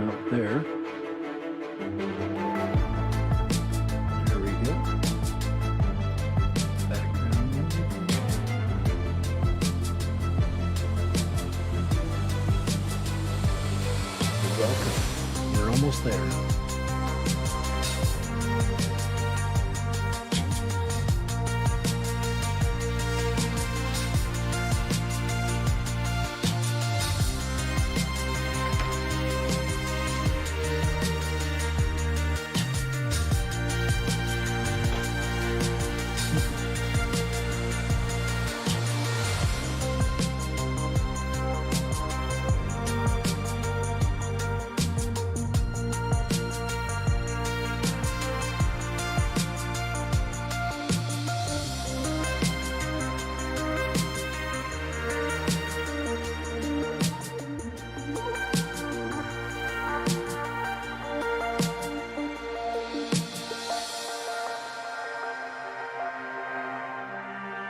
out there. There we go. Background music. Welcome. We're almost there.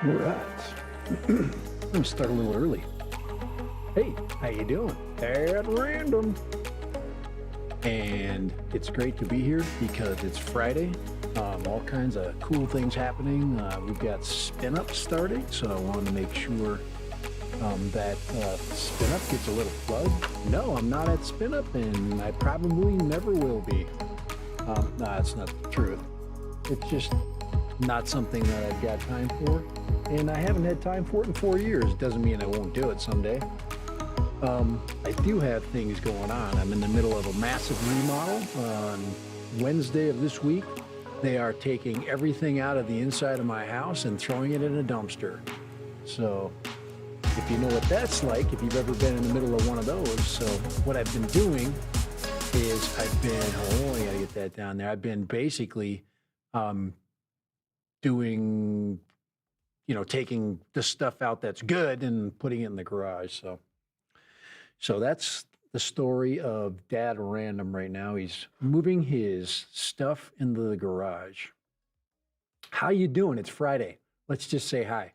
All right. I'm gonna start a little early. Hey, how you doing? At random. And it's great to be here because it's Friday. All kinds of cool things happening. We've got Spin Up starting, so I want to make sure that Spin Up gets a little plug. No, I'm not at Spin Up, and I probably never will be. No, that's not the truth. It's just not something that I've got time for. And I haven't had time for it in 4 years. Doesn't mean I won't do it someday. I do have things going on. I'm in the middle of a massive remodel. On Wednesday of this week, they are taking everything out of the inside of my house and throwing it in a dumpster. So if you know what that's like, if you've ever been in the middle of one of those. So what I've been doing is I gotta get that down there. I've been basically doing, taking the stuff out that's good and putting it in the garage. So that's the story of Dad Random right now. He's moving his stuff into the garage. How you doing? It's Friday. Let's just say hi.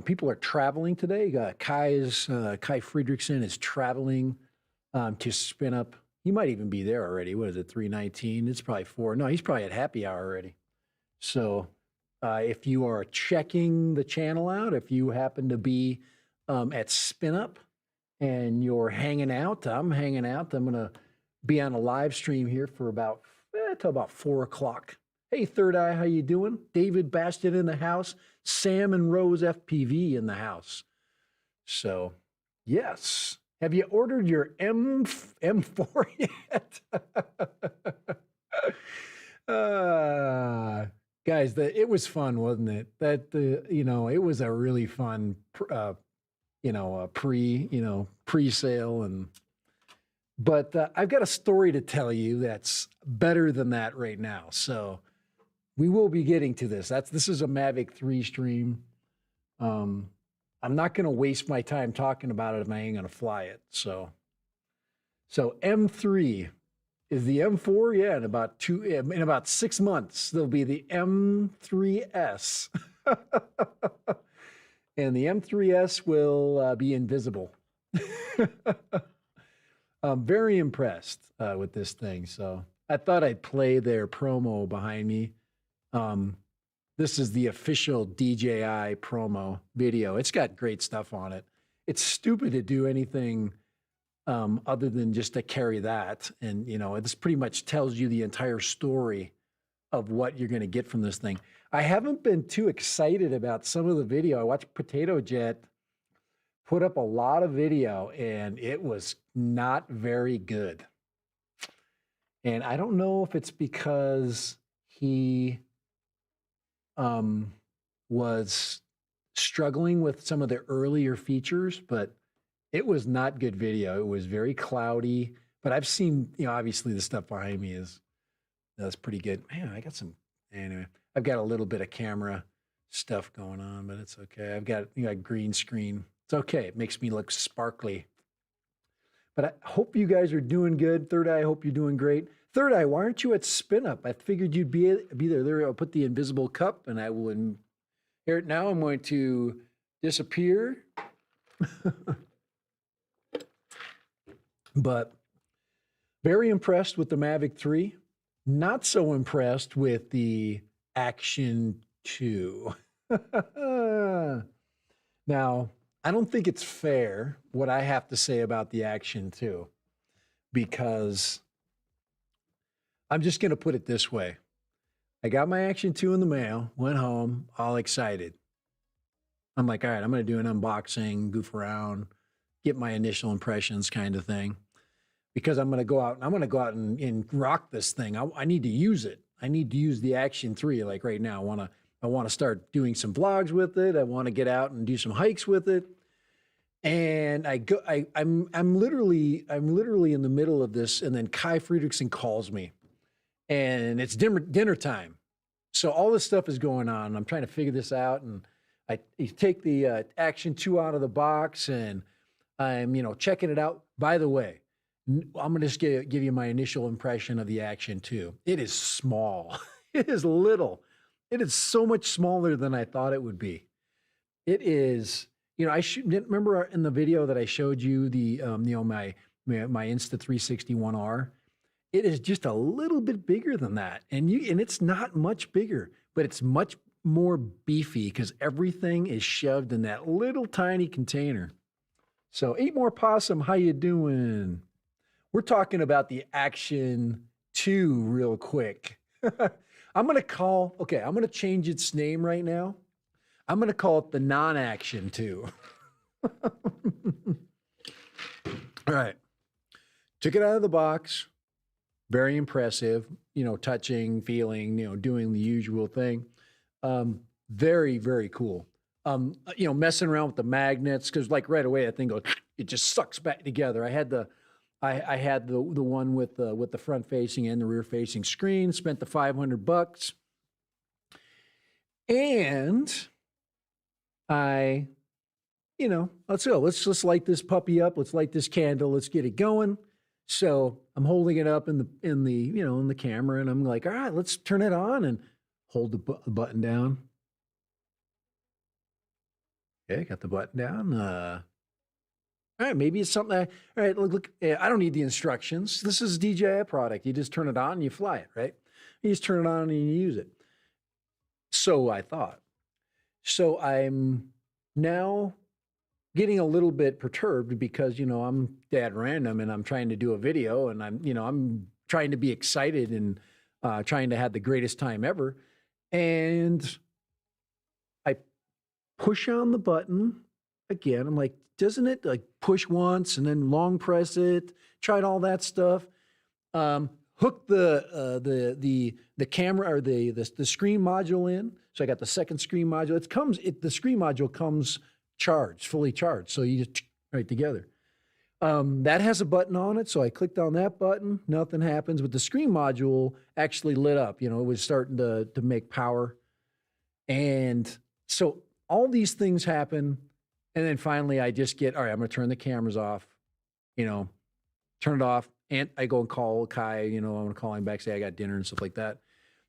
People are traveling today. Kai Friedrichsen is traveling to Spin Up. He might even be there already. What is it, 3:19? It's probably 4. No, he's probably at happy hour already. So if you are checking the channel out, if you happen to be at Spin Up and you're hanging out, I'm hanging out. I'm going to be on a live stream here for till about 4 o'clock. Hey, Third Eye, how you doing? David Bastion in the house. Sam and Rose FPV in the house. So, yes. Have you ordered your M4 yet? Guys, it was fun, wasn't it? It was a really fun, pre-sale, but I've got a story to tell you that's better than that right now. So we will be getting to this. This is a Mavic 3 stream. I'm not going to waste my time talking about it if I ain't going to fly it. So M3. Is the M4? Yeah, in about 6 months, there'll be the M3S. And the M3S will be invisible. I'm very impressed with this thing. So I thought I'd play their promo behind me. This is the official DJI promo video. It's got great stuff on it. It's stupid to do anything other than just to carry that. And, this pretty much tells you the entire story of what you're going to get from this thing. I haven't been too excited about some of the video. I watched Potato Jet put up a lot of video, and it was not very good. And I don't know if it's because he was struggling with some of the earlier features, but it was not good video. It was very cloudy, but I've seen, obviously the stuff behind me that's pretty good. Man, anyway, I've got a little bit of camera stuff going on, but it's okay. I've got green screen. It's okay. It makes me look sparkly. But I hope you guys are doing good. Third Eye, I hope you're doing great. Third Eye, why aren't you at Spin Up? I figured you'd be there. There, I'll put the invisible cup, and I will. Here now, I'm going to disappear. But Very impressed with the Mavic 3. Not so impressed with the Action 2. Now, I don't think it's fair what I have to say about the Action 2, because I'm just going to put it this way. I got my Action 2 in the mail, went home, all excited. I'm like, all right, I'm going to do an unboxing, goof around, get my initial impressions kind of thing, because I'm going to go out and rock this thing. I need to use it. I need to use the Action 3 like right now. I want to start doing some vlogs with it. I want to get out and do some hikes with it. And I'm literally in the middle of this, and then Kai Friedrichsen calls me, and it's dinner time. So all this stuff is going on. I'm trying to figure this out, and you take the Action 2 out of the box, and I'm checking it out. By the way, I'm going to just give you my initial impression of the Action 2. It is small. It is little. It is so much smaller than I thought it would be. It is, remember in the video that I showed you the, my Insta360 It is just a little bit bigger than that. And it's not much bigger, but it's much more beefy because everything is shoved in that little tiny container. So Eat More Possum, how you doing? We're talking about the Action 2 real quick. I'm going to change its name right now. I'm going to call it the non-Action 2. All right. Took it out of the box. Very impressive, touching, feeling, doing the usual thing. Very, very cool. Messing around with the magnets, because like right away that thing goes, it just sucks back together. I had the one with the front facing and the rear facing screen. Spent the $500, and let's go. Let's just light this puppy up. Let's light this candle. Let's get it going. So I'm holding it up in the camera, and I'm like, all right, let's turn it on and hold the button down. Okay, got the button down. All right, maybe it's something. All right, look. I don't need the instructions. This is a DJI product. You just turn it on and you fly it, right? You just turn it on and you use it. So I thought. So I'm now getting a little bit perturbed because, I'm Dad Random and I'm trying to do a video, and I'm trying to be excited and trying to have the greatest time ever. And I push on the button again. I'm like, doesn't it like push once and then long press it? Tried all that stuff. Hooked the camera or the screen module in. So I got the second screen module. The screen module comes charged, fully charged. So you just right together. That has a button on it. So I clicked on that button. Nothing happens, but the screen module actually lit up. It was starting to make power. And so all these things happen. And then finally I just get, all right, I'm going to turn the cameras off, turn it off. And I go and call Kai, I'm going to call him back, say I got dinner and stuff like that.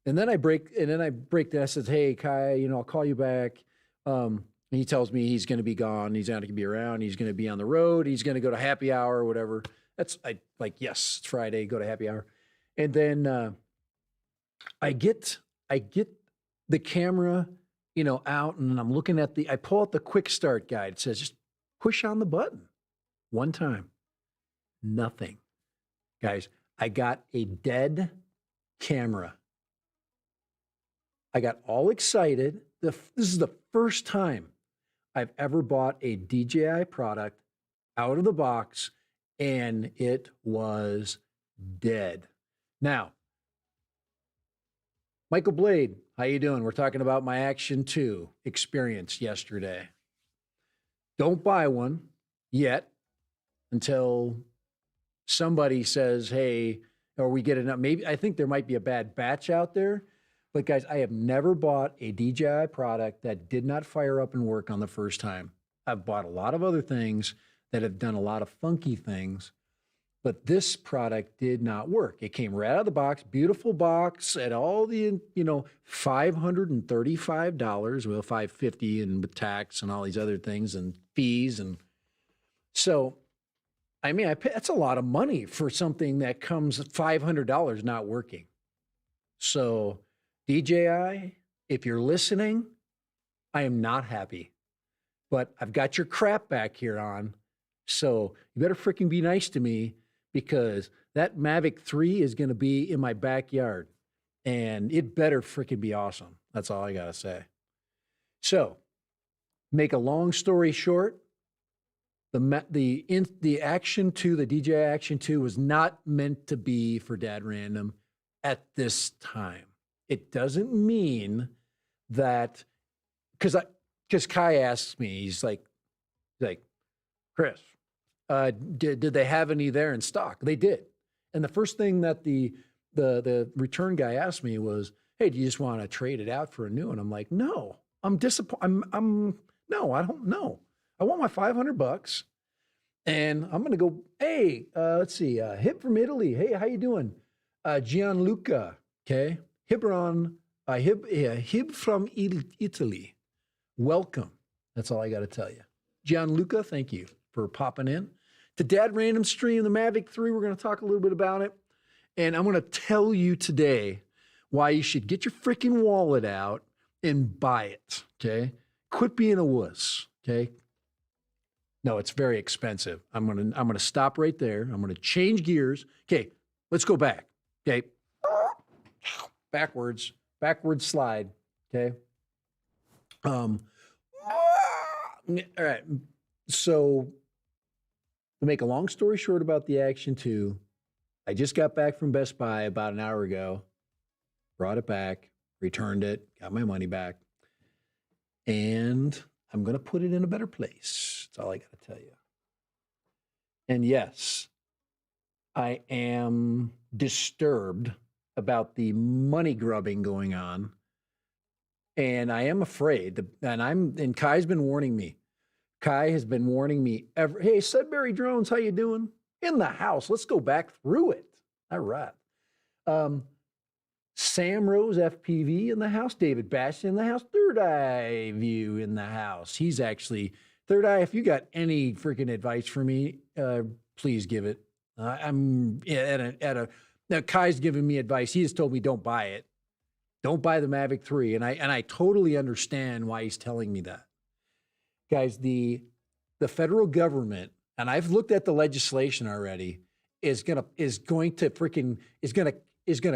And then I break that. I said, hey, Kai, I'll call you back. And he tells me he's going to be gone. He's not going to be around. He's going to be on the road. He's going to go to happy hour or whatever. Yes, it's Friday, go to happy hour. And then I get the camera, out, and I'm looking at I pull out the quick start guide. It says, just push on the button one time. Nothing. Guys, I got a dead camera. I got all excited. This is the first time I've ever bought a DJI product out of the box, and it was dead. Now, Michael Blade, how you doing? We're talking about my Action 2 experience yesterday. Don't buy one yet until somebody says, hey, or we get enough. Maybe I think there might be a bad batch out there. But guys, I have never bought a DJI product that did not fire up and work on the first time. I've bought a lot of other things that have done a lot of funky things, but this product did not work. It came right out of the box, beautiful box at all the, $535, well, $550 and with tax and all these other things and fees. And so I mean, that's a lot of money for something that comes $500 not working. So, DJI, if you're listening, I am not happy, but I've got your crap back here on. So you better freaking be nice to me because that Mavic 3 is going to be in my backyard and it better freaking be awesome. That's all I got to say. So, make a long story short, the Action 2, the DJI Action 2 was not meant to be for Dad Random at this time. It doesn't mean that because Kai asks me, he's like, Chris, did they have any there in stock? They did. And the first thing that the return guy asked me was, hey, do you just want to trade it out for a new one? I'm like, no, I'm disappointed. No, I don't know. I want my $500 and I'm going to go, hey, let's see, Hip from Italy. Hey, how you doing? Gianluca, okay? Hib from Italy. Welcome. That's all I got to tell you. Gianluca, thank you for popping in. To Dad Random Stream, the Mavic 3, we're going to talk a little bit about it. And I'm going to tell you today why you should get your freaking wallet out and buy it, okay? Quit being a wuss, okay? No, it's very expensive. I'm gonna stop right there. I'm gonna change gears. Okay, let's go back. Okay, backwards slide. Okay. All right. So, to make a long story short about the Action 2, I just got back from Best Buy about an hour ago. Brought it back, returned it, got my money back, and I'm going to put it in a better place. That's all I got to tell you. And yes, I am disturbed about the money grubbing going on. And I am afraid, and Kai's been warning me. Kai has been warning me, hey, Sudbury Drones, how you doing? In the house. Let's go back through it. All right. Sam Rose FPV in the house. David Bastion in the house. Third Eye View in the house. He's actually, Third Eye, if you got any freaking advice for me, please give it. I'm now Kai's giving me advice. He has told me don't buy it. Don't buy the Mavic 3. And I totally understand why he's telling me that. Guys, the federal government, and I've looked at the legislation already, is gonna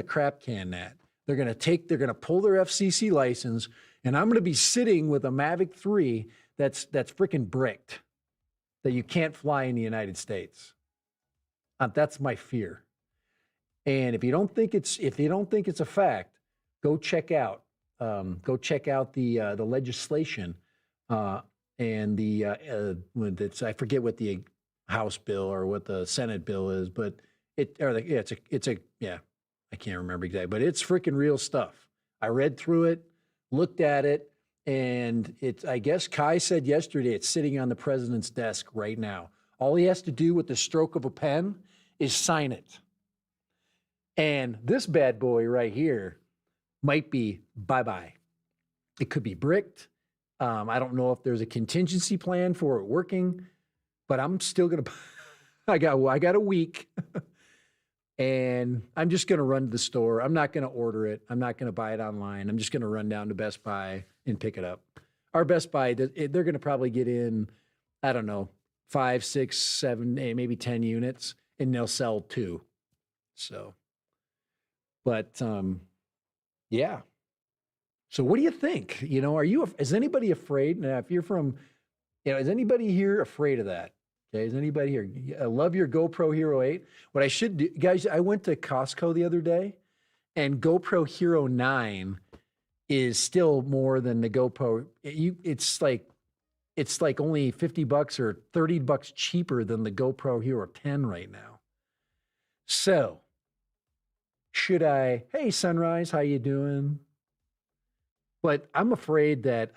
crap can that. They're gonna pull their FCC license, and I'm gonna be sitting with a Mavic 3 that's freaking bricked, that you can't fly in the United States. That's my fear. And if you don't think it's a fact, go check out the legislation and I forget what the House bill or what the Senate bill is, but I can't remember exactly, but it's freaking real stuff. I read through it, looked at it, and I guess Kai said yesterday it's sitting on the president's desk right now. All he has to do with the stroke of a pen is sign it. And this bad boy right here might be bye-bye. It could be bricked. I don't know if there's a contingency plan for it working, but I'm still going to, I got a week and I'm just going to run to the store. I'm not going to order it. I'm not going to buy it online. I'm just going to run down to Best Buy and pick it up. Our Best Buy, they're going to probably get in, I don't know, 5, 6, 7, maybe 10 units, and they'll sell 2. So, but yeah. So what do you think? You know, is anybody afraid? Now, if you're from, is anybody here afraid of that? Okay, is anybody here? I love your GoPro Hero 8. What I should do, guys, I went to Costco the other day, and GoPro Hero 9 is still more than the GoPro. It's like only $50 or $30 cheaper than the GoPro Hero 10 right now. So, hey, Sunrise, how you doing? But I'm afraid that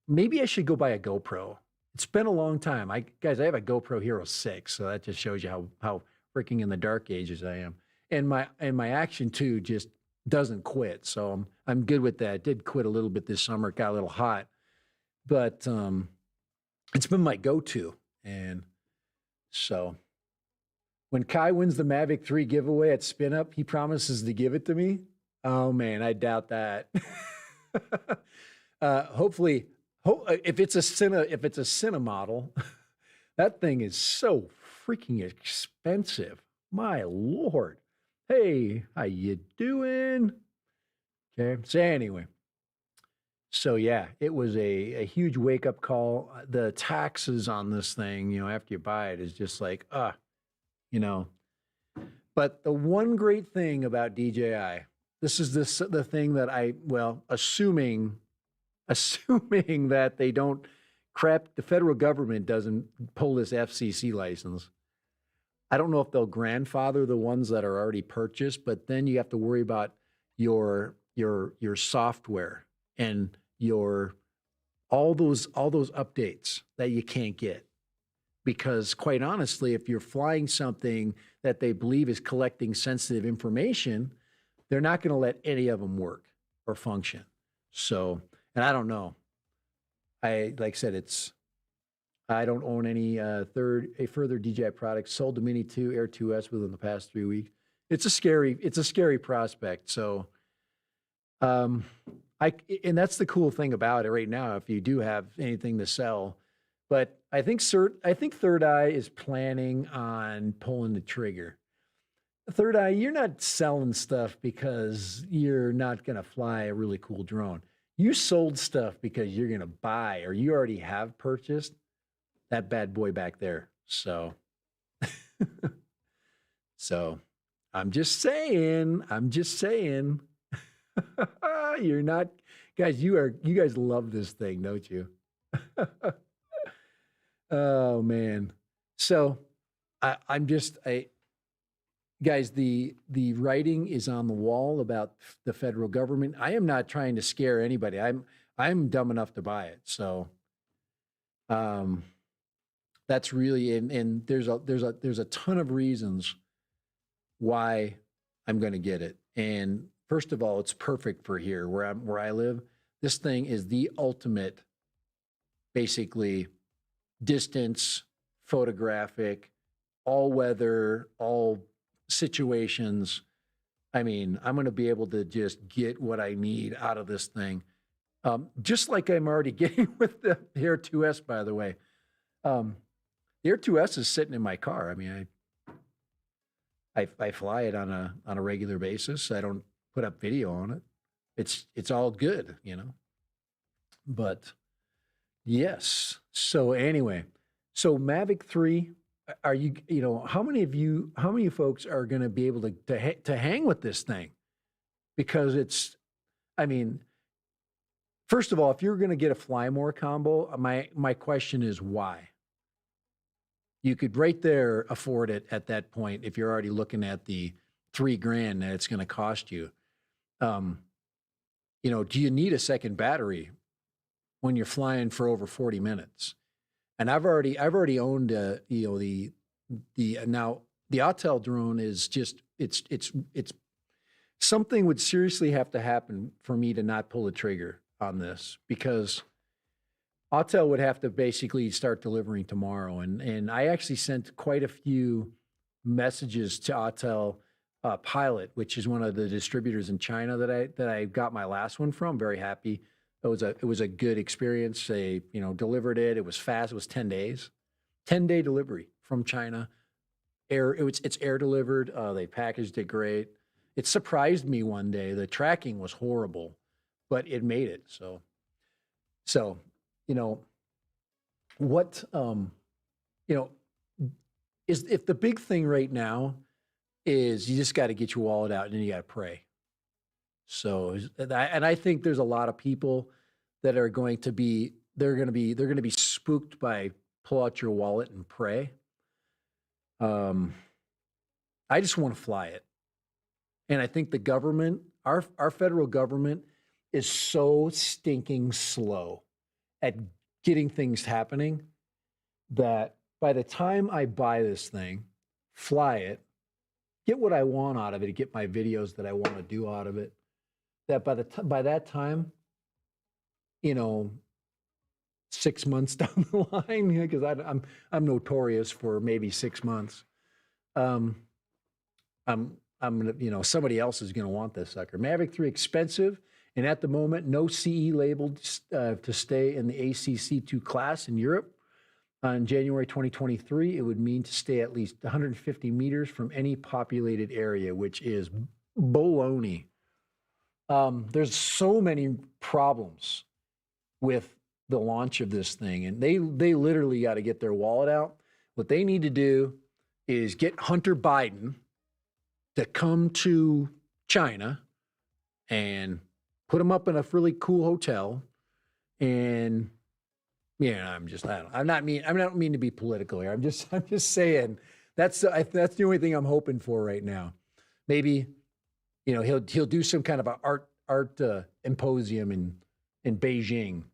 maybe I should go buy a GoPro. It's been a long time. I have a GoPro Hero 6, so that just shows you how freaking in the dark ages I am. And my Action 2 just doesn't quit, so I'm good with that. It did quit a little bit this summer. It got a little hot, but it's been my go-to. And So when Kai wins the Mavic 3 giveaway at Spin Up, he promises to give it to me. Oh man, I doubt that. Hopefully, if it's a Cine model, that thing is so freaking expensive. My Lord. Hey, how you doing? Okay. So anyway, so yeah, it was a huge wake up call. The taxes on this thing, after you buy it is just like, you know. But the one great thing about DJI, this is the thing that assuming that they don't the federal government doesn't pull this FCC license. I don't know if they'll grandfather the ones that are already purchased, but then you have to worry about your software and all those updates that you can't get. Because quite honestly, if you're flying something that they believe is collecting sensitive information, they're not going to let any of them work or function. So, and I don't know. Like I said, I don't own any further DJI products. Sold the Mini 2 Air 2S within the past 3 weeks. It's a scary prospect. So, and that's the cool thing about it right now. If you do have anything to sell, but I think Third Eye is planning on pulling the trigger. Third Eye, you're not selling stuff because you're not going to fly a really cool drone. You sold stuff because you're going to buy or you already have purchased that bad boy back there. So, so I'm just saying, you're not, guys, you guys love this thing, don't you? Oh man. So guys, the writing is on the wall about the federal government. I am not trying to scare anybody. I'm dumb enough to buy it. So, that's really, and there's a ton of reasons why I'm going to get it. And first of all, it's perfect for here where I live. This thing is the ultimate, basically, distance, photographic, all weather, all situations. I mean, I'm going to be able to just get what I need out of this thing. Just like I'm already getting with the Air 2S, by the way. The Air 2S is sitting in my car. I mean, I fly it on a regular basis. I don't put up video on it. It's all good, But yes. So anyway, so Mavic 3, are you how many folks are going to be able to hang with this thing? Because I mean, first of all, if you're going to get a Fly More combo, my question is why? You could right there afford it at that point if you're already looking at the $3,000 that it's going to cost you. Do you need a second battery when you're flying for over 40 minutes? And I've already owned the Autel drone is just it's something would seriously have to happen for me to not pull the trigger on this, because Autel would have to basically start delivering tomorrow. And I actually sent quite a few messages to Autel Pilot, which is one of the distributors in China that I got my last one from. Very happy. It was a good experience. They, delivered it. It was fast. It was 10 days, 10-day delivery from China. It's air delivered. They packaged it great. It surprised me one day. The tracking was horrible, but it made it. So, what, is if the big thing right now is you just got to get your wallet out and then you got to pray. So, and I think there's a lot of people that are going to be spooked by pull out your wallet and pray. I just want to fly it. And I think the government, our federal government, is so stinking slow at getting things happening that by the time I buy this thing, fly it, get what I want out of it, get my videos that I want to do out of it, that by that time, 6 months down the line, because I'm notorious for maybe 6 months. I'm gonna, somebody else is gonna want this sucker. Mavic 3 expensive, and at the moment, no CE labeled to stay in the ACC2 class in Europe. On January 2023, it would mean to stay at least 150 meters from any populated area, which is baloney. There's so many problems with the launch of this thing, and they literally got to get their wallet out. What they need to do is get Hunter Biden to come to China and put him up in a really cool hotel. And yeah, I don't mean to be political here. I'm just saying that's the only thing I'm hoping for right now. Maybe, he'll do some kind of a art symposium in Beijing.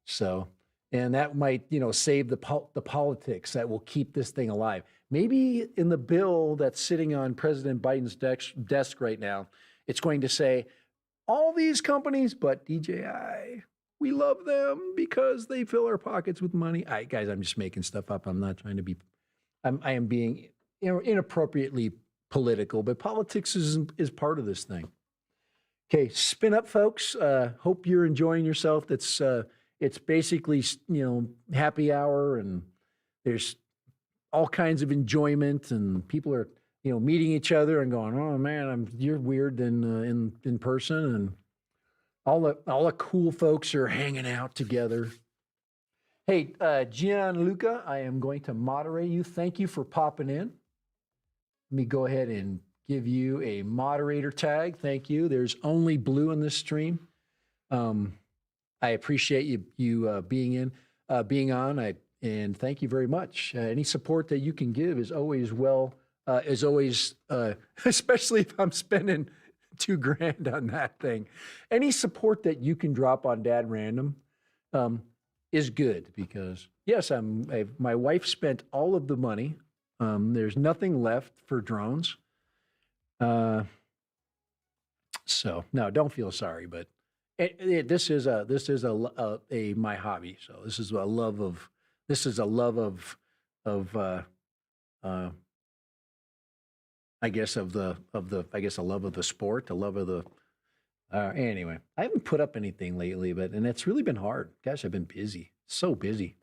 So, and that might, save the politics that will keep this thing alive. Maybe in the bill that's sitting on President Biden's desk right now, it's going to say all these companies, but DJI, we love them because they fill our pockets with money. Guys, I'm just making stuff up. I'm not trying to be, I am being inappropriately political, but politics is part of this thing. Okay, spin up, folks. Hope you're enjoying yourself. It's basically, happy hour, and there's all kinds of enjoyment, and people are, meeting each other and going, oh man, you're weird in person, and all the cool folks are hanging out together. Hey, Gianluca, I am going to moderate you. Thank you for popping in. Let me go ahead and give you a moderator tag. Thank you. There's only blue in this stream. I appreciate you being on. And thank you very much. Any support that you can give is always especially if I'm spending $2,000 on that thing. Any support that you can drop on Dad Random is good, because yes, my wife spent all of the money. There's nothing left for drones. So no, don't feel sorry, but this is my hobby. So this is a love of I guess a love of the sport, a love of the anyway. I haven't put up anything lately, and it's really been hard. Gosh, I've been busy, so busy.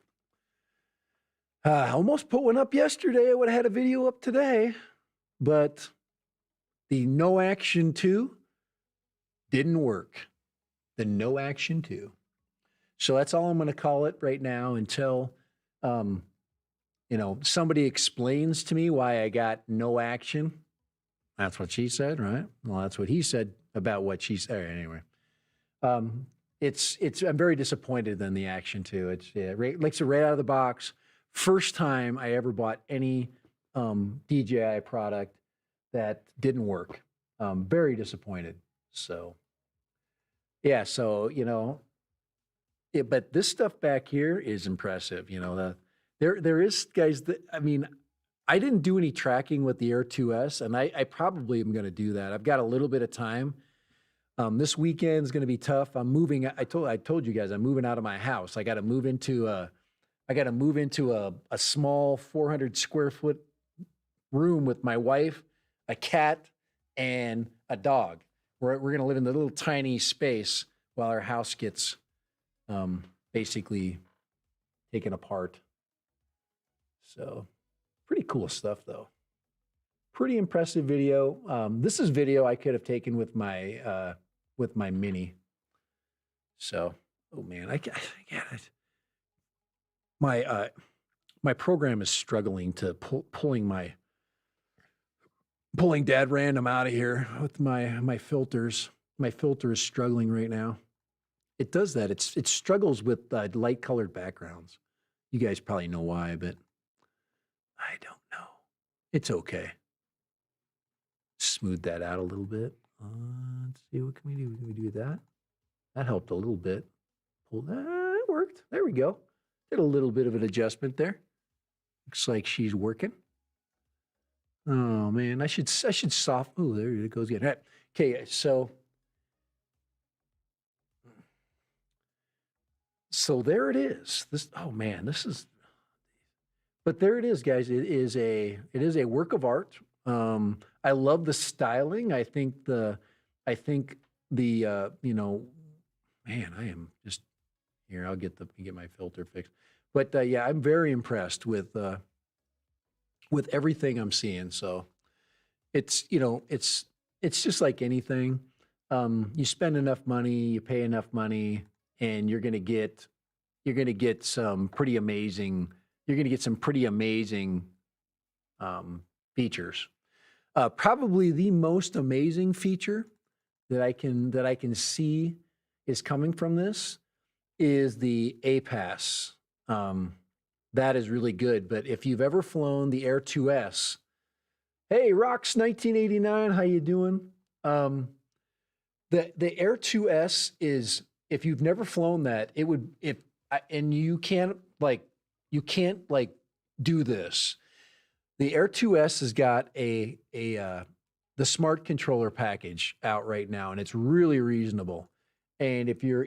I almost put one up yesterday. I would have had a video up today, but the No Action 2 didn't work. The No Action 2. So that's all I'm going to call it right now until, somebody explains to me why I got no action. That's what she said, right? Well, that's what he said about what she said. Anyway, I'm very disappointed in the Action 2. It's right out of the box. First time I ever bought any DJI product that didn't work. Very disappointed. So, yeah, but this stuff back here is impressive. There is, guys, I didn't do any tracking with the Air 2S, and I probably am going to do that. I've got a little bit of time. This weekend is going to be tough. I'm moving. I told you guys I'm moving out of my house. I got to move into a small 400 square foot room with my wife, a cat, and a dog. We're going to live in the little tiny space while our house gets basically taken apart. So pretty cool stuff, though. Pretty impressive video. This is video I could have taken with my Mini. So, oh man, I get it. My program is struggling to pulling Dad Random out of here with my filters. My filter is struggling right now. It does that. It struggles with light colored backgrounds. You guys probably know why, but I don't know. It's okay. Smooth that out a little bit. Let's see, what can we do? Can we do that? That helped a little bit. Pull that. It worked. There we go. Did a little bit of an adjustment there. Looks like she's working. Oh man, I should soft. Oh, there it goes again. All right. Okay, so So there it is. Oh man, but there it is, guys. It is a work of art. I love the styling. I think the man, I am just here. I'll get my filter fixed. But yeah, I'm very impressed with everything I'm seeing. So it's just like anything. You spend enough money, you pay enough money, and you're gonna get some pretty amazing. You're gonna get some pretty amazing features. Probably the most amazing feature that I can see is coming from this is the APAS. That is really good. But if you've ever flown the Air 2S, hey, Rocks 1989, how you doing? The Air 2S is, if you've never flown that, it would if and you can't do this. The Air 2S has got the smart controller package out right now, and it's really reasonable. And if you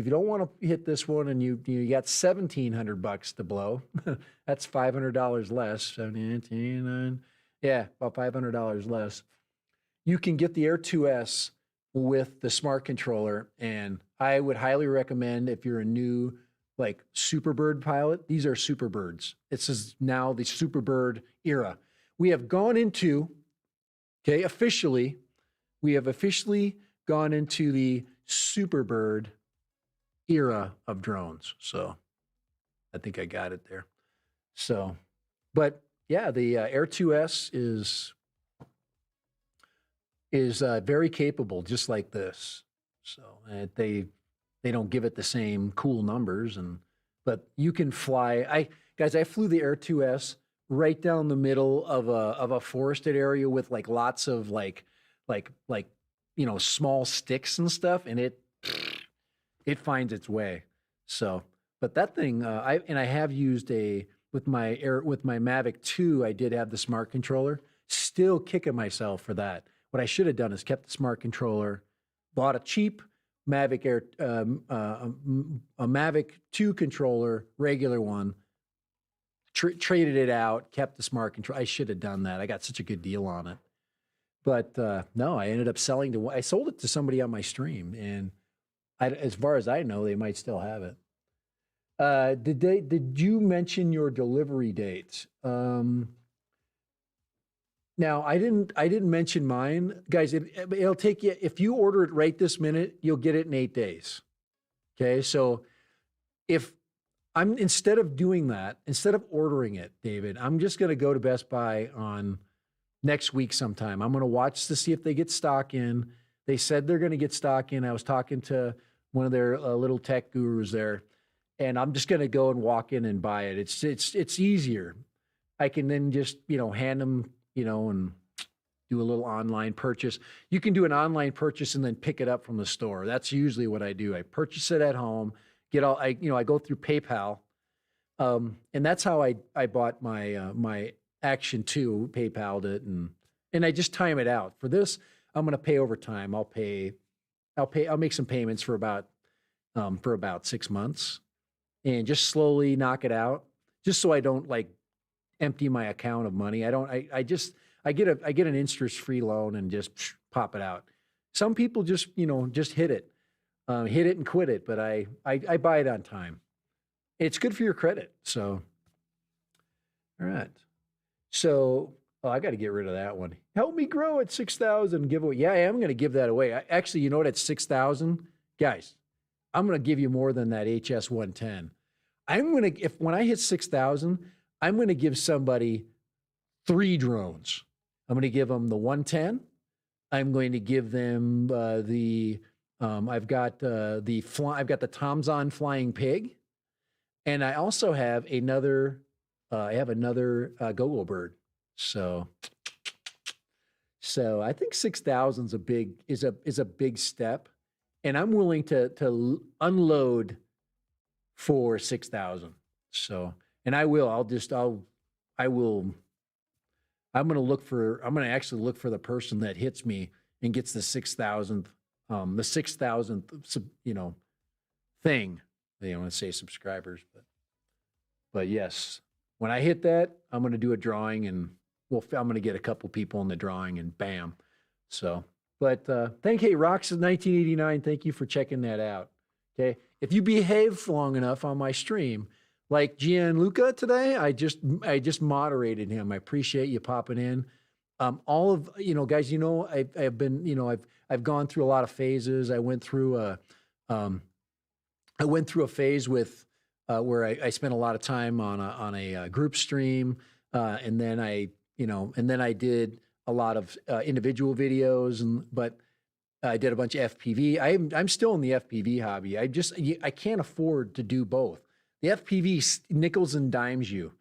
don't want to hit this one and you got $1,700 to blow, that's $500 less. 17, yeah, about $500 less. You can get the Air 2S with the smart controller, and I would highly recommend if you're a new like Superbird pilot. These are Superbirds. This is now the Superbird era. We have gone into, okay, officially, we have officially gone into the Superbird era of drones. So I think I got it there. So, but yeah, the Air 2S is very capable, just like this. So they don't give it the same cool numbers, but you can fly. I flew the Air 2S right down the middle of a forested area with like lots of like small sticks and stuff, and it finds its way. So, but that thing, I have used with my Mavic 2, I did have the smart controller. Still kicking myself for that. What I should have done is kept the smart controller, bought a cheap Mavic Air, a Mavic 2 controller, regular one, traded it out, kept the smart control. I should have done that. I got such a good deal on it. But no, I ended up I sold it to somebody on my stream, and as far as I know, they might still have it. Did you mention your delivery date? Now I didn't mention mine, guys. It'll take you, if you order it right this minute, you'll get it in 8 days. Okay, so if instead of doing that, instead of ordering it, David, I'm just going to go to Best Buy on next week sometime. I'm going to watch to see if they get stock in. They said they're going to get stock in. I was talking to one of their little tech gurus there, and I'm just going to go and walk in and buy it. It's easier. I can then just hand them and do a little online purchase. You can do an online purchase and then pick it up from the store. That's usually what I do. I purchase it at home. I go through PayPal, and that's how I bought my Action 2, PayPal'd it, and I just time it out. For this, I'm going to pay over time. I'll make some payments for about 6 months, and just slowly knock it out, just so I don't empty my account of money. I get an interest-free loan and just pop it out. Some people just hit it and quit it, but I buy it on time. It's good for your credit. So, all right. So, I got to get rid of that one. Help me grow at 6,000 giveaway. Yeah, I am going to give that away. Actually, you know what? At 6,000, guys, I'm going to give you more than that HS 110. When I hit 6,000, I'm going to give somebody 3 drones. I'm going to give them the 110. I'm going to give them I've got the Tomzon Flying Pig, and I also have another. I have another Go-Go Bird. So I think 6,000 is a big step, and I'm willing to unload for 6,000. So, and I will. I'm going to actually look for the person that hits me and gets the 6,000th thing. You know, I say subscribers, but yes, when I hit that, I'm going to do a drawing, and I'm going to get a couple people in the drawing, and bam. So, but hey, Rocks is 1989. Thank you for checking that out. Okay, if you behave long enough on my stream, like Gianluca today, I just moderated him. I appreciate you popping in. All of guys, I've been, I've gone through a lot of phases. I went through a phase with where I spent a lot of time on a group stream, and then I did a lot of individual videos, but I did a bunch of FPV. I'm still in the FPV hobby. I can't afford to do both. The FPV nickels and dimes you,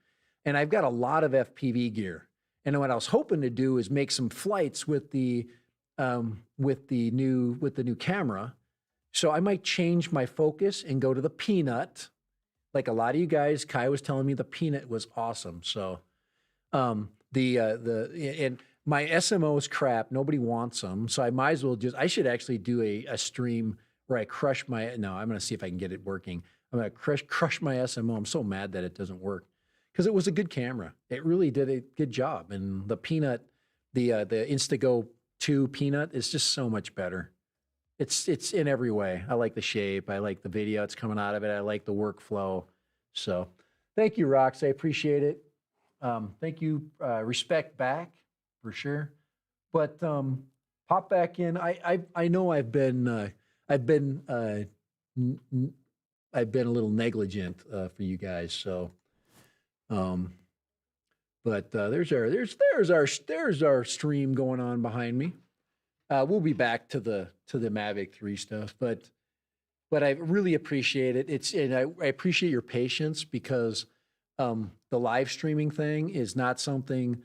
and I've got a lot of FPV gear. And what I was hoping to do is make some flights with the new camera. So I might change my focus and go to the Peanut. Like a lot of you guys, Kai was telling me the Peanut was awesome. So and my SMO is crap. Nobody wants them. So I might as well I should actually do a stream where I crush I'm going to see if I can get it working. I'm going to crush my SMO. I'm so mad that it doesn't work because it was a good camera. It really did a good job. And the Peanut, the Instago 2 Peanut is just so much better. It's in every way. I like the shape. I like the video it's coming out of it. I like the workflow. So thank you, Rox. I appreciate it. Thank you. Respect back for sure. But pop back in. I know I've been a little negligent for you guys. So, but there's our stream going on behind me. We'll be back to the Mavic 3 stuff, but I really appreciate it. And I appreciate your patience because the live streaming thing is not something,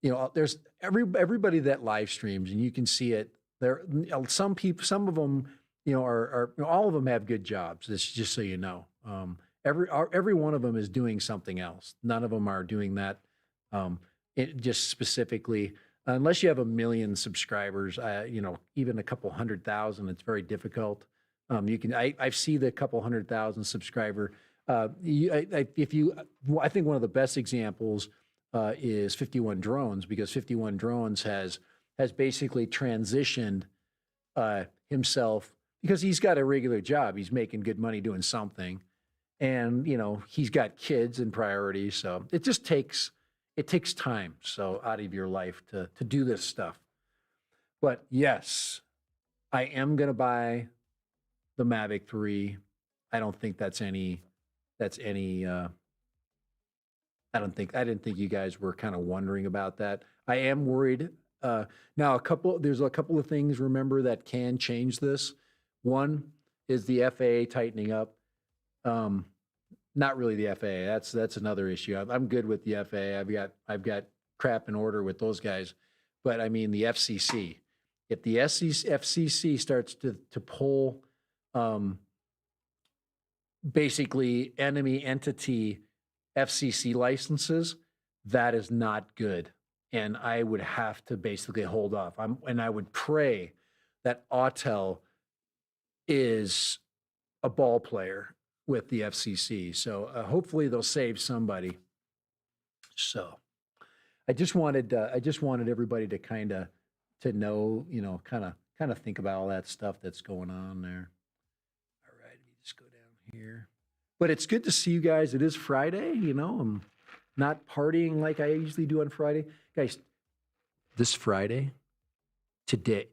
there's everybody that live streams, and you can see it there. Some people, some of them, are all of them have good jobs. This just so you know. Every one of them is doing something else. None of them are doing that just specifically. Unless you have 1 million subscribers, even a couple 100,000, it's very difficult. I see the couple 100,000 subscriber. I think one of the best examples is 51 Drones, because 51 Drones has basically transitioned himself, because he's got a regular job. He's making good money doing something, and he's got kids and priorities. So it takes time out of your life to do this stuff. But yes, I am going to buy the Mavic 3. I don't think I didn't think you guys were kind of wondering about that. I am worried. Now there's a couple of things, remember, that can change this. One is the FAA tightening up. Not really the FAA. That's another issue. I'm good with the FAA. I've got crap in order with those guys, but I mean the FCC. If the FCC starts to pull basically enemy entity FCC licenses, that is not good, and I would have to basically hold off. And I would pray that Autel is a ball player with the FCC. So hopefully they'll save somebody. So I just wanted everybody to kind of know, kind of think about all that stuff that's going on there. All right, let me just go down here. But it's good to see you guys. It is Friday, I'm not partying like I usually do on Friday. Guys, this Friday, today,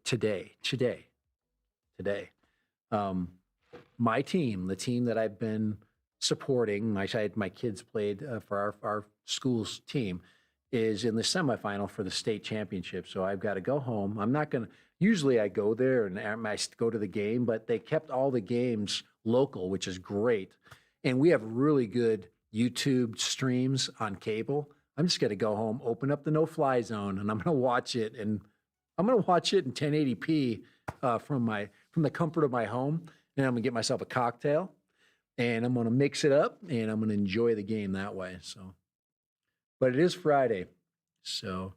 my team, the team that I've been supporting, my kids played for our school's team, is in the semifinal for the state championship. So I've got to go home. I'm not going to, usually I go there and I go to the game, but they kept all the games local, which is great. And we have really good YouTube streams on cable. I'm just going to go home, open up the no-fly zone, and I'm going to watch it. And I'm going to watch it in 1080p from the comfort of my home. And I'm going to get myself a cocktail, and I'm going to mix it up, and I'm going to enjoy the game that way. So, but it is Friday. So,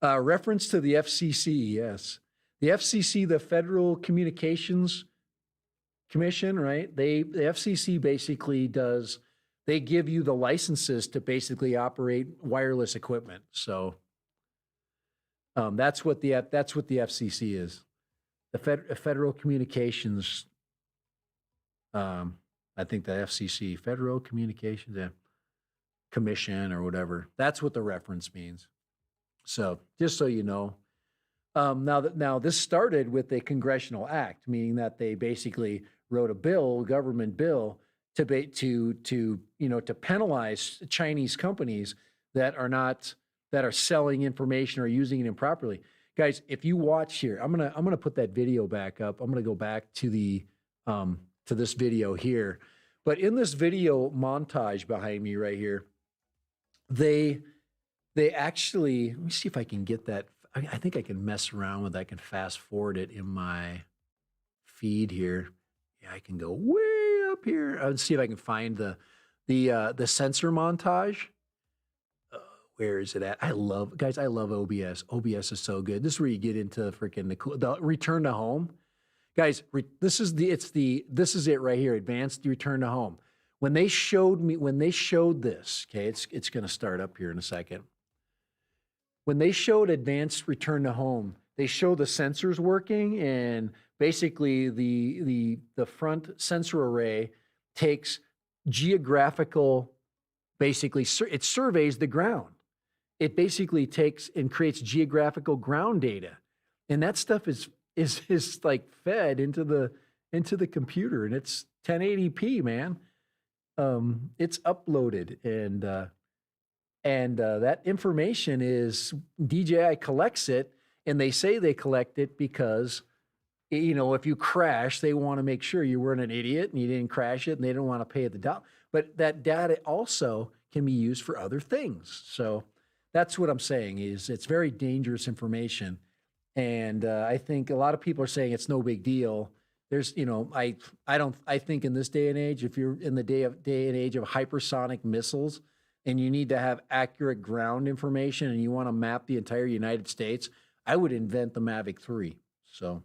reference to the FCC, yes. The FCC, the Federal Communications Commission, right? The FCC basically does, they give you the licenses to basically operate wireless equipment. So that's what the FCC is. The Federal Communications, I think the FCC, Federal Communications Commission or whatever. That's what the reference means. So just so you know. Now this started with a congressional act, meaning that they basically wrote a bill, government bill, to penalize Chinese companies that are selling information or using it improperly. Guys, if you watch here, I'm gonna put that video back up. I'm gonna go back to to this video here. But in this video montage behind me right here, they actually, let me see if I can get that. I think I can mess around with that. I can fast forward it in my feed here. Yeah, I can go way up here. Let's see if I can find the sensor montage. Where is it at? Guys, I love OBS. OBS is so good. This is where you get into freaking the return to home. Guys, this is it right here. Advanced return to home. When they showed this, okay, it's going to start up here in a second. When they showed advanced return to home, they show the sensors working, and basically the front sensor array takes geographical, basically it surveys the ground. It basically takes and creates geographical ground data, and that stuff is like fed into the computer, and it's 1080p, man. It's uploaded, and that information is DJI collects it, and they say they collect it because, you know, if you crash, they want to make sure you weren't an idiot and you didn't crash it, and they don't want to pay the dollar. But that data also can be used for other things. So that's what I'm saying is it's very dangerous information. And I think a lot of people are saying it's no big deal. There's, you know, I think in this day and age, if you're in the day and age of hypersonic missiles, and you need to have accurate ground information and you want to map the entire United States, I would invent the Mavic 3. So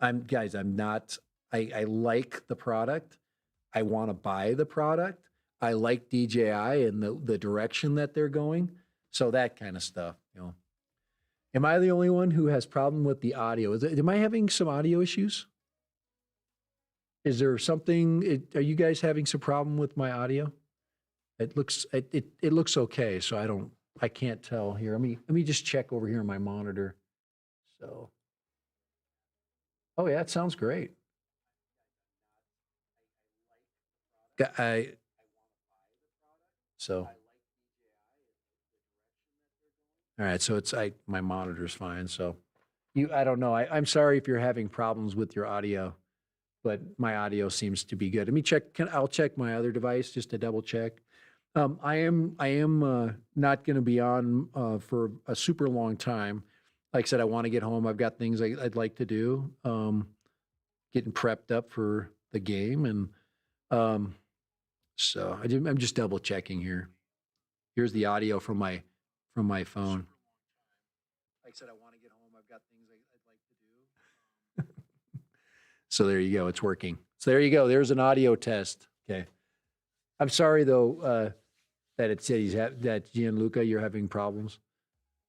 I like the product. I want to buy the product. I like DJI and the direction that they're going. So that kind of stuff, you know. Am I the only one who has problem with the audio? Am I having some audio issues? Is there something, are you guys having some problem with my audio? It looks okay, so I can't tell here. Let me just check over here on my monitor. So, oh yeah, it sounds great. So, all right, so my monitor's fine. So, I don't know. I'm sorry if you're having problems with your audio, but my audio seems to be good. Let me check. I'll check my other device just to double check. I am not going to be on for a super long time. Like I said, I want to get home. I've got things I'd like to do. Getting prepped up for the game, and so I'm just double checking here. Here's the audio from my phone. Like I said, I want to get home. I've got things I'd like to do. So there you go. It's working. So there you go. There's an audio test. Okay. I'm sorry though that it said that Gianluca, you're having problems.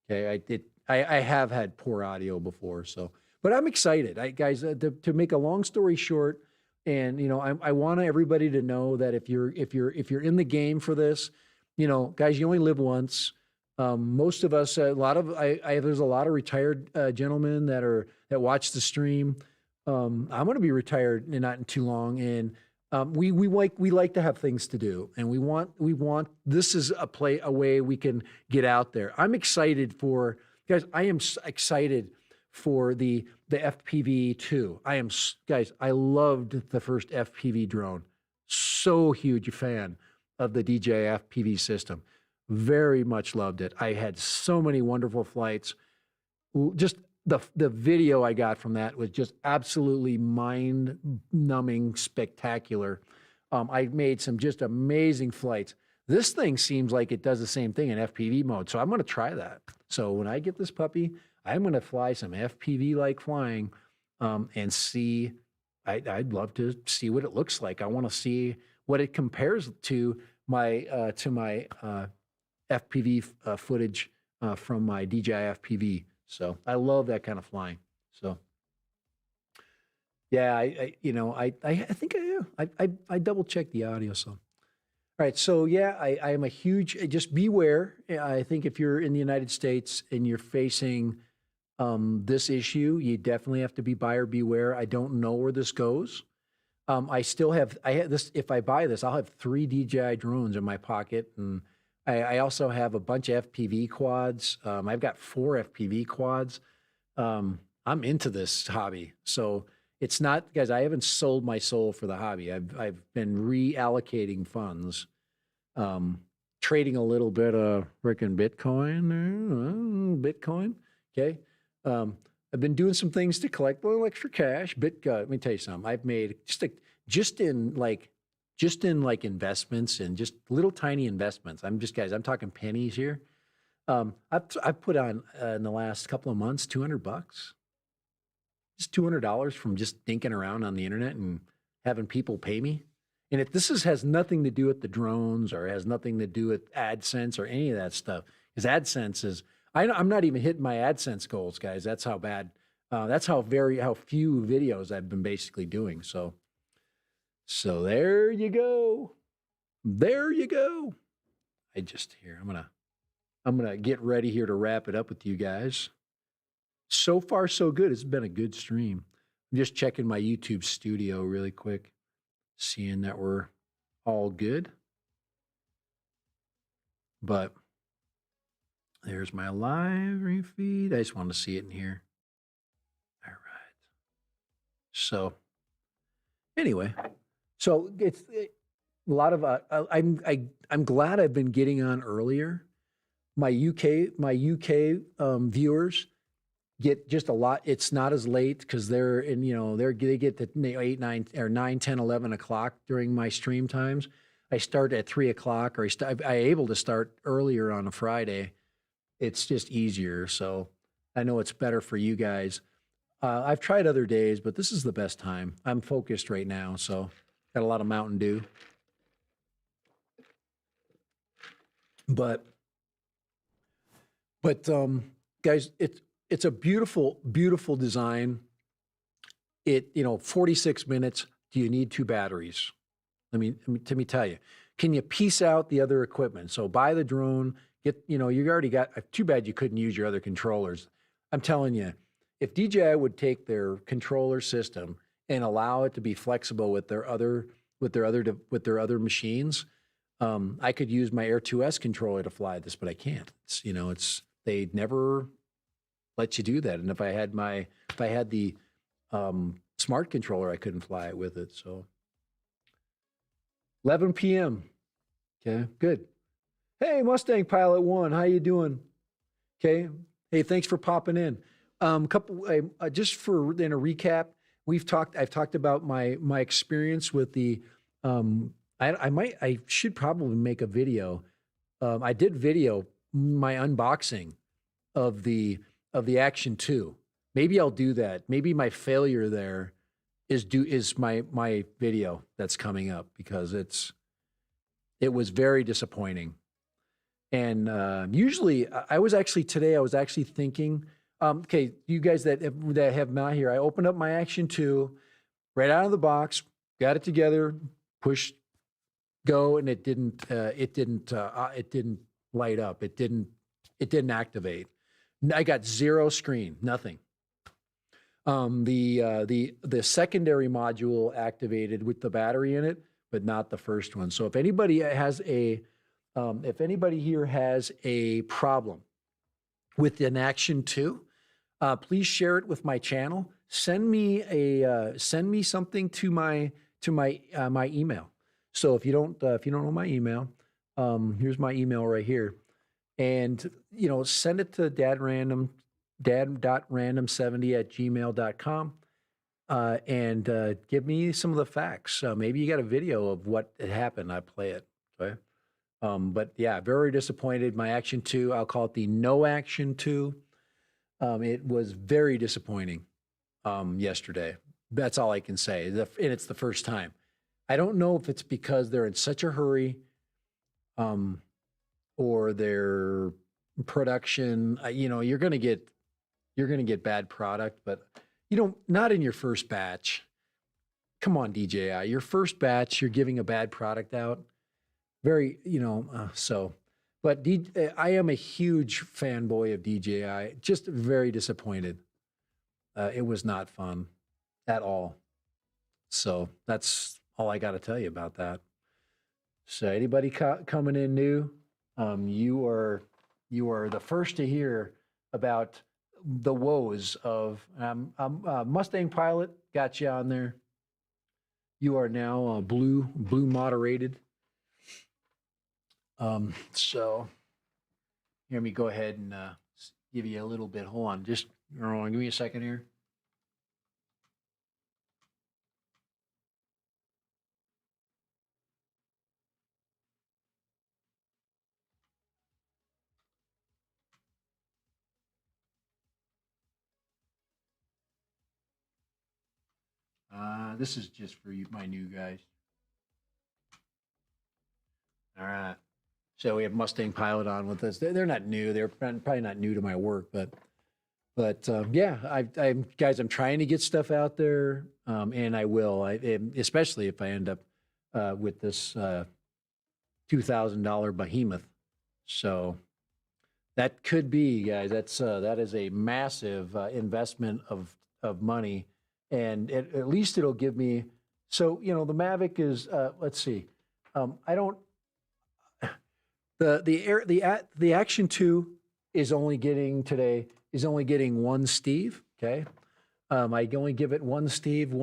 Okay, I have had poor audio before, so but I'm excited, guys. To make a long story short, and you know, I want everybody to know that if you're in the game for this, you know, guys, you only live once. Most of us, there's a lot of retired gentlemen that watch the stream. I'm going to be retired not in too long, and we like to have things to do, and we want this is a way we can get out there. I'm excited for guys. I am excited for the FPV 2. Guys, I loved the first FPV drone. So huge a fan of the DJI FPV system. Very much loved it. I had so many wonderful flights. Just the video I got from that was just absolutely mind-numbing, spectacular. I made some just amazing flights. This thing seems like it does the same thing in FPV mode, so I'm going to try that. So when I get this puppy, I'm going to fly some FPV-like flying and see. I'd love to see what it looks like. I want to see what it compares to my FPV footage from my DJI FPV. So I love that kind of flying. So yeah, I think I double checked the audio. So all right, so yeah, I am a huge. Just beware. I think if you're in the United States and you're facing this issue, you definitely have to be buyer beware. I don't know where this goes. I have this. If I buy this, I'll have 3 DJI drones in my pocket, and I also have a bunch of FPV quads. I've got 4 FPV quads. I'm into this hobby, so it's not, guys. I haven't sold my soul for the hobby. I've been reallocating funds, trading a little bit of freaking Bitcoin. Okay. I've been doing some things to collect a little extra cash. Let me tell you something. I've made just in investments and just little tiny investments. I'm talking pennies here. I've put on in the last couple of months $200, just $200 from just dinking around on the internet and having people pay me. And if has nothing to do with the drones or has nothing to do with AdSense or any of that stuff, because AdSense is, I'm not even hitting my AdSense goals, guys. That's how bad, that's how few videos I've been basically doing. So there you go. There you go. I'm gonna get ready here to wrap it up with you guys. So far, so good. It's been a good stream. I'm just checking my YouTube studio really quick, seeing that we're all good. But there's my live feed. I just want to see it in here. All right. So anyway, so it's a lot of I'm glad I've been getting on earlier. My UK viewers get just a lot. It's not as late because they're in, they get to 8, 9, or 9, 10, 11 o'clock during my stream times. I start at 3 o'clock, or I'm able to start earlier on a Friday. It's just easier. So I know it's better for you guys. I've tried other days, but this is the best time. I'm focused right now, so got a lot of Mountain Dew. But guys, it's a beautiful, beautiful design. 46 minutes. Do you need 2 batteries? Let me tell you. Can you piece out the other equipment? So buy the drone. You already got. Too bad you couldn't use your other controllers. I'm telling you, if DJI would take their controller system and allow it to be flexible with their other machines, I could use my Air 2S controller to fly this, but I can't. They never let you do that. And if I had the smart controller, I couldn't fly it with it. So 11 p.m. Okay, good. Hey, Mustang Pilot 1, how you doing? Okay. Hey, thanks for popping in. Just for in a recap, I've talked about my experience with the I should probably make a video. I did video my unboxing of the Action 2. Maybe I'll do that. Maybe my failure there is my video that's coming up, because it was very disappointing. And usually I was actually thinking, okay, you guys that have not here, I opened up my Action 2 right out of the box, got it together, pushed go, and it didn't light up. It didn't activate. I got 0 screen, nothing. The secondary module activated with the battery in it, but not the first one. So if anybody here has a problem with an Action 2, please share it with my channel. Send me something to my email. So if you don't know my email, here's my email right here, and send it to dad.random70@gmail.com, and give me some of the facts. Maybe you got a video of what had happened. I play it. Okay. But yeah, very disappointed. My Action 2, I'll call it the no Action 2. It was very disappointing yesterday. That's all I can say. And it's the first time. I don't know if it's because they're in such a hurry, um, or their production. You're going to get bad product, but not in your first batch. Come on, DJI. Your first batch, you're giving a bad product out. Very, so. But I am a huge fanboy of DJI. Just very disappointed. It was not fun at all. So that's all I got to tell you about that. So anybody coming in new, you are the first to hear about the woes of Mustang Pilot. Got you on there. You are now blue moderated. So let me go ahead and give you a little bit. Hold on, just give me a second here. This is just for you, my new guys. All right. So we have Mustang Pilot on with us. They're not new. They're probably not new to my work, but yeah, I'm trying to get stuff out there, and I will. Especially if I end up with this $2,000 behemoth. So that could be, guys. That is a massive investment of money, and at least it'll give me. So the Mavic is. Let's see. I don't. The Action 2 is only getting one Steve. Okay. I only give it one Steve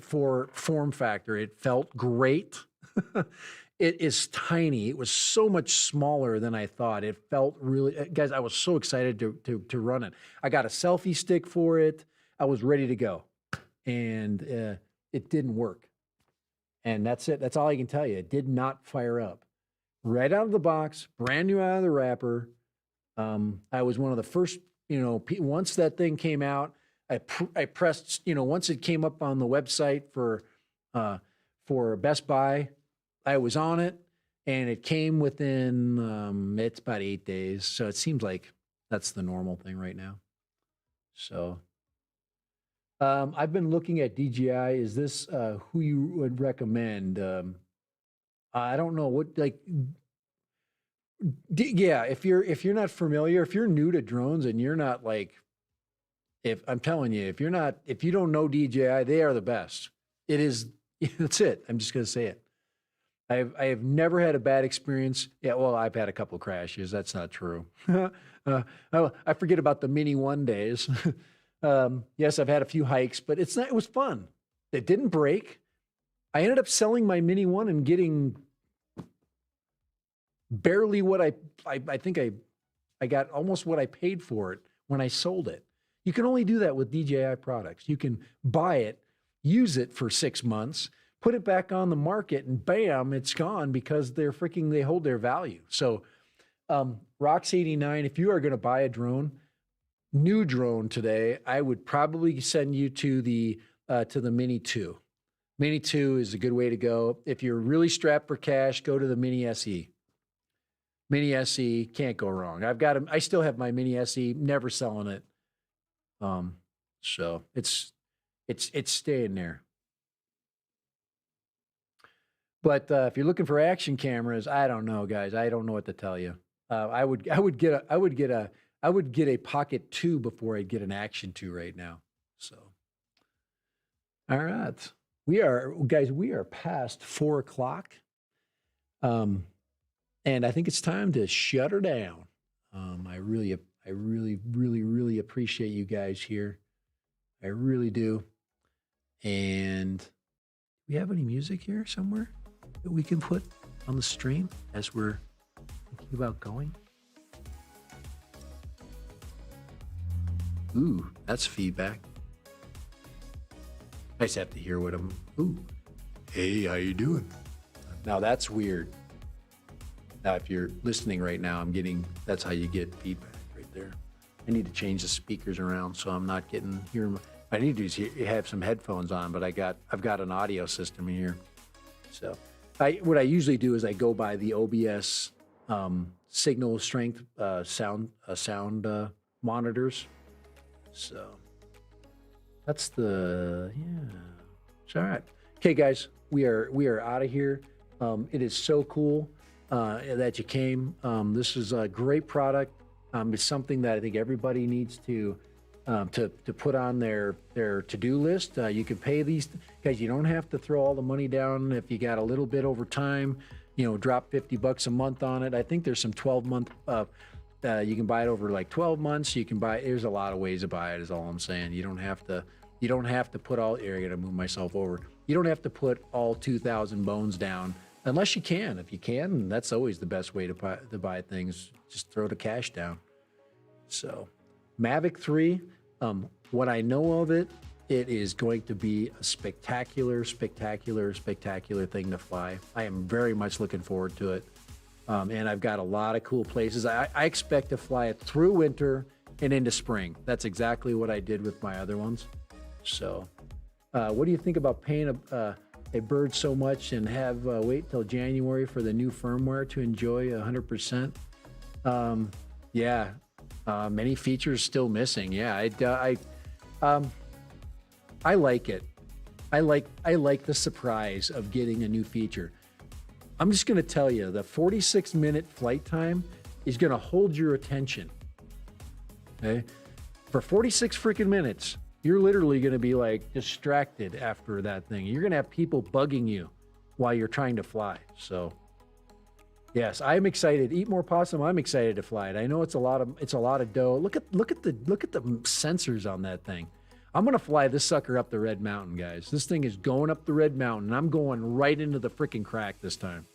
for form factor. It felt great. It is tiny. It was so much smaller than I thought. It felt really, guys, I was so excited to run it. I got a selfie stick for it. I was ready to go, and it didn't work. And that's it. That's all I can tell you. It did not fire up. Right out of the box, brand new out of the wrapper. I was one of the first, once that thing came out, I pressed, once it came up on the website for Best Buy, I was on it, and it came within, it's about 8 days. So it seems like that's the normal thing right now. So I've been looking at DJI. Is this who you would recommend? I don't know what, like, yeah, if you're not familiar, if you're new to drones and you're not like, if I'm telling you, if you don't know DJI, they are the best. It is, that's it. I'm just going to say it. I have never had a bad experience. Yeah, well, I've had a couple crashes. That's not true. I forget about the Mini 1 days. Yes, I've had a few hikes, but it was fun. It didn't break. I ended up selling my Mini 1 and getting barely what I think I got almost what I paid for it when I sold it. You can only do that with DJI products. You can buy it, use it for 6 months, put it back on the market, and bam, it's gone because they hold their value. So Rox89, if you are going to buy a new drone today, I would probably send you to the Mini 2. Mini 2 is a good way to go. If you're really strapped for cash, go to the Mini SE. Mini SE, can't go wrong. I still have my Mini SE, never selling it. So it's staying there. But if you're looking for action cameras, I don't know, guys. I don't know what to tell you. I would get a Pocket 2 before I'd get an Action 2 right now. So, all right, we are past 4 o'clock. And I think it's time to shut her down. I really appreciate you guys here. I really do. And do we have any music here somewhere that we can put on the stream as we're thinking about going? Ooh, that's feedback. I just have to hear what ooh, hey, how you doing? Now that's weird. Now, if you're listening right now, that's how you get feedback right there. I need to change the speakers around so I'm not hearing. I need to have some headphones on, but I've got an audio system here. So what I usually do is I go by the OBS signal strength sound monitors. So that's it's all right. Okay, guys, we are out of here. It is so cool that you came. This is a great product. It's something that I think everybody needs to put on their to-do list. You can pay these guys. You don't have to throw all the money down if you got a little bit over time. Drop $50 a month on it. I think there's some 12-month. You can buy it over like 12 months. You can buy. There's a lot of ways to buy it. Is all I'm saying. You don't have to put all. Here, I gotta move myself over. You don't have to put all 2,000 bones down unless you can. If you can, that's always the best way to buy things. Just throw the cash down. So, Mavic 3. What I know of it, it is going to be a spectacular thing to fly. I am very much looking forward to it. And I've got a lot of cool places. I expect to fly it through winter and into spring. That's exactly what I did with my other ones. So, what do you think about paying a bird so much and have wait till January for the new firmware to enjoy 100%? Yeah, many features still missing. Yeah, I like it. I like the surprise of getting a new feature. I'm just going to tell you, the 46-minute flight time is going to hold your attention. Okay, for 46 freaking minutes. You're literally going to be like distracted after that thing. You're going to have people bugging you while you're trying to fly. So, yes, I'm excited. Eat more possum. I'm excited to fly it. I know it's a lot of dough. Look at the sensors on that thing. I'm going to fly this sucker up the Red Mountain, guys. This thing is going up the Red Mountain, and I'm going right into the freaking crack this time.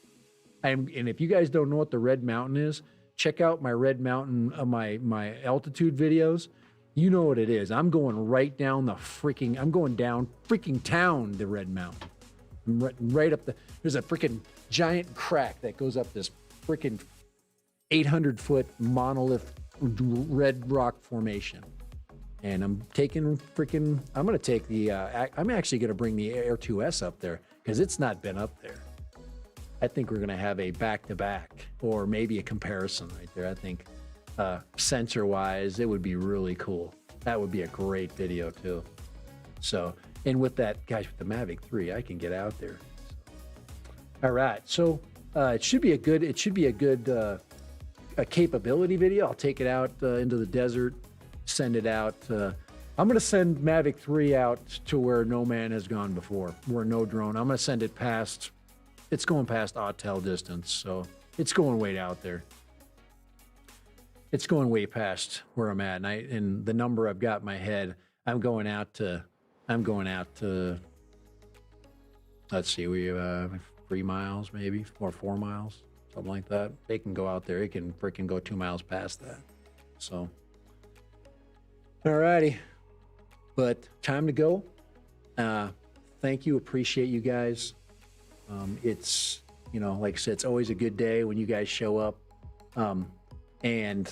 And if you guys don't know what the Red Mountain is, check out my Red Mountain, my altitude videos. You know what it is. I'm going right down I'm going down freaking town, the Red Mountain. Right up there's a freaking giant crack that goes up this freaking 800-foot monolith red rock formation. And I'm going to take I'm actually going to bring the Air 2S up there because it's not been up there. I think we're going to have a back-to-back or maybe a comparison right there. I think sensor-wise, it would be really cool. That would be a great video too. So, and with that, guys, with the Mavic 3, I can get out there. All right, so it should be a good a capability video. I'll take it out into the desert, send it out. I'm going to send Mavic 3 out to where no man has gone before, where no drone. I'm going to send it past. It's going past Autel distance, so it's going way out there. It's going way past where I'm at, and the number I've got in my head, I'm going out to. Let's see, we 3 miles maybe, or 4 miles, something like that. They can go out there. It can freaking go 2 miles past that. So, alrighty, but time to go. Thank you, appreciate you guys. It's like I said, it's always a good day when you guys show up. And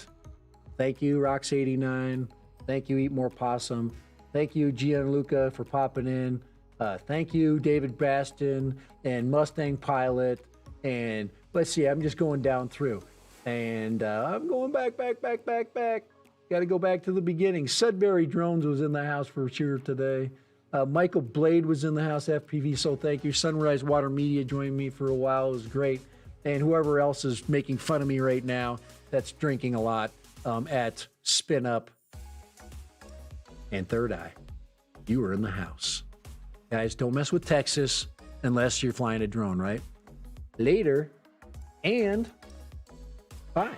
thank you, Rox89. Thank you, Eat More Possum. Thank you, Gianluca, for popping in. Thank you, David Baston and Mustang Pilot. And let's see, I'm just going down through. And I'm going back. Got to go back to the beginning. Sudbury Drones was in the house for sure today. Michael Blade was in the house, FPV, so thank you. Sunrise Water Media joined me for a while. It was great. And whoever else is making fun of me right now that's drinking a lot at Spin Up and Third Eye, you were in the house. Guys, don't mess with Texas unless you're flying a drone, right? Later, and bye.